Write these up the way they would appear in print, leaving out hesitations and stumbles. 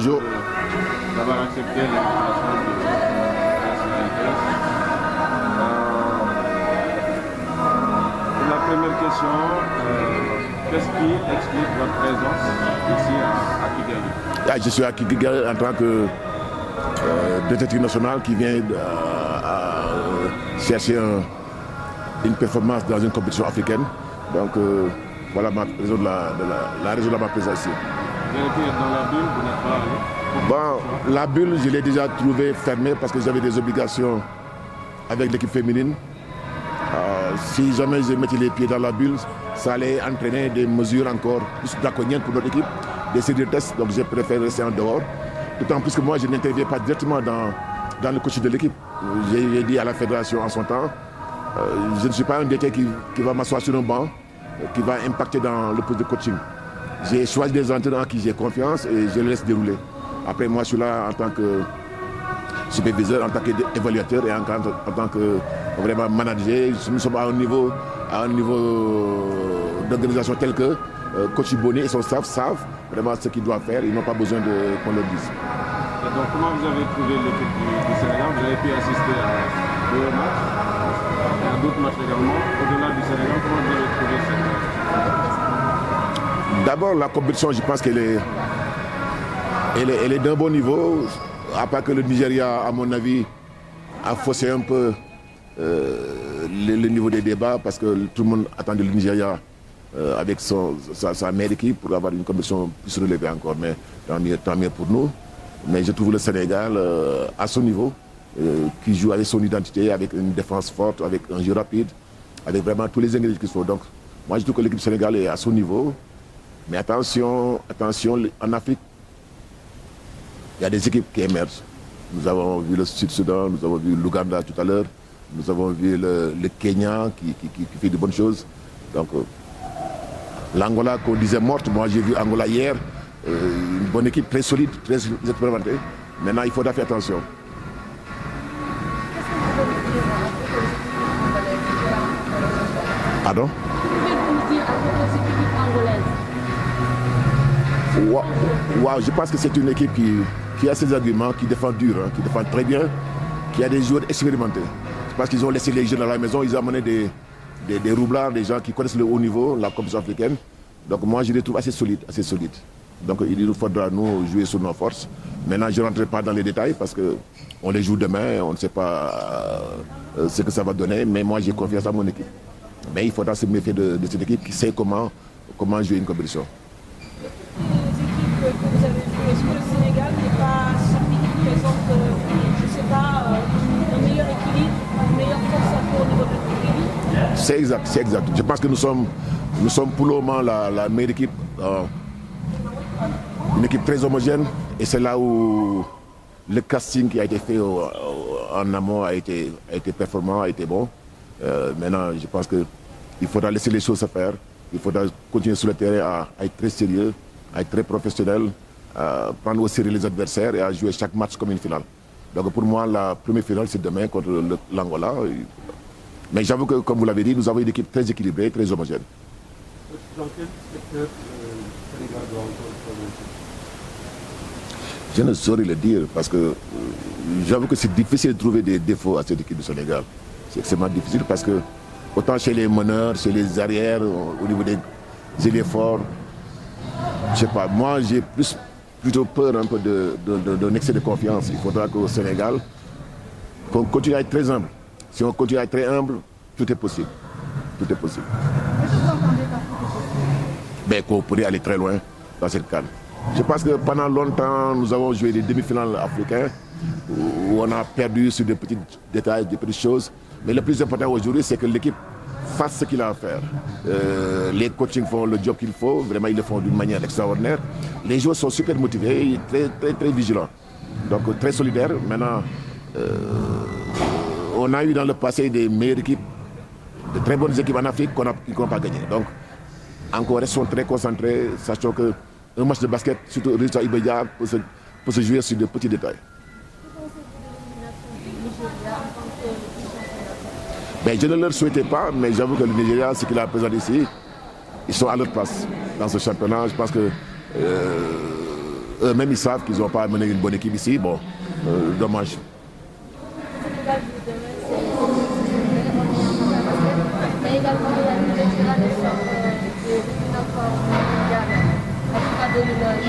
Bonjour. D'avoir accepté l'invitation de pour la première question, qu'est-ce qui explique votre présence ici à Kigali? Je suis à Kigali en tant que détective national qui vient chercher une performance dans une compétition africaine. Donc voilà la raison de ma présence ici. Vous avez pu être dans la bulle, vous n'êtes pas allé? Bon, la bulle, je l'ai déjà trouvée fermée parce que j'avais des obligations avec l'équipe féminine. Si jamais je mettais les pieds dans la bulle, ça allait entraîner des mesures encore plus draconiennes pour notre équipe, des séries de tests, donc j'ai préféré rester en dehors. D'autant plus que moi, je n'interviens pas directement dans le coaching de l'équipe. J'ai dit à la fédération en son temps, je ne suis pas un DT qui va m'asseoir sur un banc, qui va impacter dans le poste de coaching. J'ai choisi des entraîneurs en qui j'ai confiance et je les laisse dérouler. Après, moi, je suis là en tant que superviseur, en tant qu'évaluateur et en tant que vraiment manager. Nous sommes à un niveau d'organisation tel que coach Bonnet et son staff savent vraiment ce qu'ils doivent faire. Ils n'ont pas besoin qu'on leur dise. Et donc, comment vous avez trouvé l'équipe du Sénégal? Vous avez pu assister à 2 matchs, et à d'autres matchs également. Au-delà du Sénégal, comment vous avez trouvé cette... D'abord, la compétition, je pense qu'elle est d'un bon niveau. À part que le Nigeria, à mon avis, a faussé un peu le niveau des débats parce que tout le monde attendait le Nigeria avec sa meilleure équipe pour avoir une compétition plus relevée encore. Mais tant mieux pour nous. Mais je trouve le Sénégal à son niveau, qui joue avec son identité, avec une défense forte, avec un jeu rapide, avec vraiment tous les ingrédients qu'il faut. Donc, moi, je trouve que l'équipe sénégalaise est à son niveau. Mais attention, en Afrique, il y a des équipes qui émergent. Nous avons vu le Sud-Soudan, nous avons vu l'Ouganda tout à l'heure, nous avons vu le Kenya qui fait de bonnes choses. Donc, l'Angola qu'on disait morte, moi j'ai vu Angola hier, une bonne équipe très solide, très expérimentée. Maintenant, il faudra faire attention. Pardon? Wow, je pense que c'est une équipe qui a ses arguments, qui défend dur, hein, qui défend très bien, qui a des joueurs expérimentés. Je pense qu'ils ont laissé les jeunes à la maison, ils ont amené des roublards, des gens qui connaissent le haut niveau, la compétition africaine. Donc moi, je les trouve assez solides, assez solides. Donc il nous faudra nous jouer sur nos forces. Maintenant, je ne rentrerai pas dans les détails parce qu'on les joue demain, on ne sait pas ce que ça va donner, mais moi j'ai confiance à mon équipe. Mais il faudra se méfier de cette équipe qui sait comment jouer une compétition. Que vous avez vu, est-ce que le Sénégal n'est pas celui qui présente, je ne sais pas, un meilleur équilibre, une meilleure force à au niveau de l'équilibre? C'est exact. Je pense que nous sommes pour le moment la meilleure équipe, une équipe très homogène, et c'est là où le casting qui a été fait en amont a été performant, a été bon. Maintenant, je pense qu'il faudra laisser les choses se faire, il faudra continuer sur le terrain à être très sérieux, à être très professionnel, à prendre au sérieux les adversaires et à jouer chaque match comme une finale. Donc pour moi, la première finale, c'est demain contre l'Angola. Mais j'avoue que, comme vous l'avez dit, nous avons une équipe très équilibrée, très homogène. Dans quel secteur le Sénégal doit encore progresser? Je ne saurais le dire parce que j'avoue que c'est difficile de trouver des défauts à cette équipe du Sénégal. C'est extrêmement difficile parce que autant chez les meneurs, chez les arrières, au niveau des ailiers forts, je sais pas, moi j'ai plutôt peur un peu d'un excès de confiance. Il faudra qu'au Sénégal, qu'on continue à être très humble. Si on continue à être très humble, tout est possible. Tout est possible. Mais qu'on pourrait aller très loin dans cette CAN. Je pense que pendant longtemps, nous avons joué des demi-finales africaines où on a perdu sur des petits détails, des petites choses. Mais le plus important aujourd'hui, c'est que l'équipe fasse ce qu'il a à faire. Les coachings font le job qu'il faut, vraiment ils le font d'une manière extraordinaire. Les joueurs sont super motivés, très vigilants, donc très solidaires. Maintenant, on a eu dans le passé des meilleures équipes, de très bonnes équipes en Afrique qui n'ont pas gagné. Donc, encore restons très concentrés, sachant qu'un match de basket, surtout résultat immédiat, peut se jouer sur de petits détails. Ben, je ne leur souhaitais pas, mais j'avoue que le Nigeria, ce qu'il a présenté ici, ils sont à leur place dans ce championnat. Je pense que eux-mêmes ils savent qu'ils n'ont pas amené une bonne équipe ici. Bon, dommage. Mais également il y a une dégradation de notre mondial, en tout cas de l'Europe.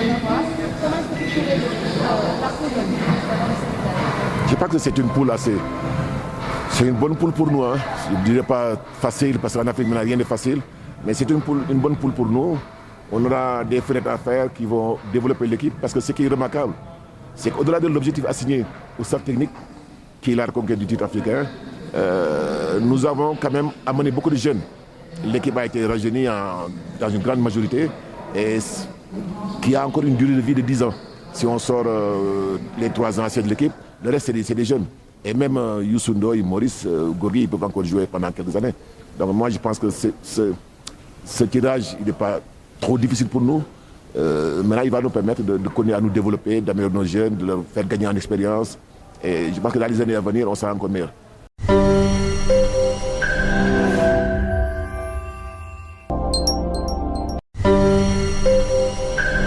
Comment est-ce que vous trouvez la poule dans le Sénégal? Je crois que c'est une poule assez. C'est une bonne poule pour nous. Hein. Je ne dirais pas facile, parce qu'en Afrique, il n'y a rien de facile. Mais c'est une bonne poule pour nous. On aura des fenêtres à faire qui vont développer l'équipe. Parce que ce qui est remarquable, c'est qu'au-delà de l'objectif assigné au staff technique, qui est la reconquête du titre africain, nous avons quand même amené beaucoup de jeunes. L'équipe a été rajeunie dans une grande majorité et qui a encore une durée de vie de 10 ans. Si on sort les 3 anciens de l'équipe, le reste c'est des jeunes. Et même Youssou Ndoye, Maurice, Gorgui, ils peuvent encore jouer pendant quelques années. Donc moi je pense que ce tirage il n'est pas trop difficile pour nous. Maintenant il va nous permettre de continuer à nous développer, d'améliorer nos jeunes, de leur faire gagner en expérience. Et je pense que dans les années à venir, on sera encore meilleur.